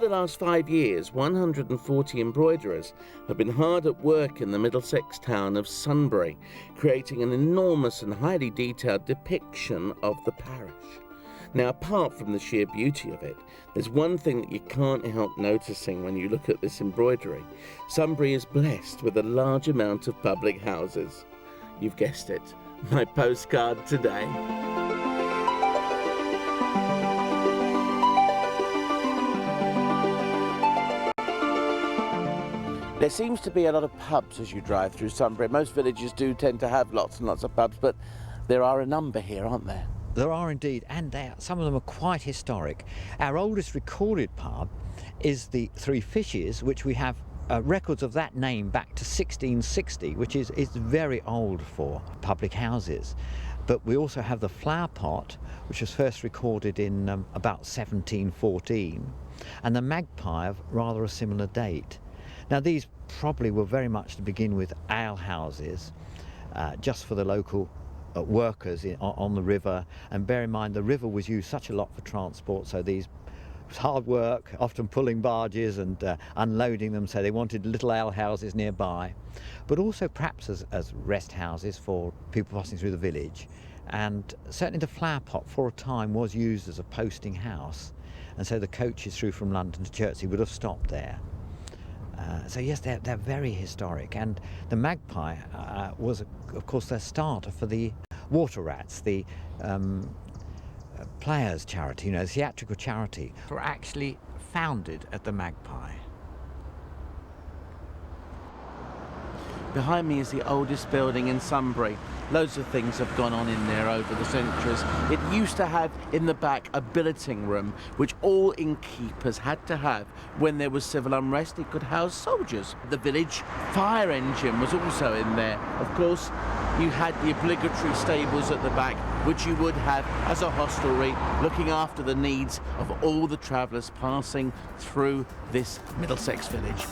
the last 5 years, 140 embroiderers have been hard at work in the Middlesex town of Sunbury, creating an enormous and highly detailed depiction of the parish. Now, apart from the sheer beauty of it, there's one thing that you can't help noticing when you look at this embroidery. Sunbury is blessed with a large amount of public houses. You've guessed it, my postcard today. There seems to be a lot of pubs as you drive through Sunbury. Most villages do tend to have lots and lots of pubs, but there are a number here, aren't there? There are indeed, and some of them are quite historic. Our oldest recorded pub is the Three Fishes, which we have records of that name back to 1660, which is very old for public houses. But we also have the Flower Pot, which was first recorded in about 1714, and the Magpie of rather a similar date. Now, these probably were very much to begin with alehouses, just for the local workers on the river. And bear in mind, the river was used such a lot for transport, so these was hard work, often pulling barges and unloading them, so they wanted little alehouses nearby, but also perhaps as rest houses for people passing through the village. And certainly the Flower Pot for a time was used as a posting house, and so the coaches through from London to Chertsey would have stopped there. So yes, they're very historic, and the Magpie was, of course, their starter for the Water Rats, the players' charity, the theatrical charity, were actually founded at the Magpie. Behind me is the oldest building in Sunbury. Loads of things have gone on in there over the centuries. It used to have in the back a billeting room, which all innkeepers had to have when there was civil unrest. It could house soldiers. The village fire engine was also in there. Of course, you had the obligatory stables at the back, which you would have as a hostelry, looking after the needs of all the travellers passing through this Middlesex village.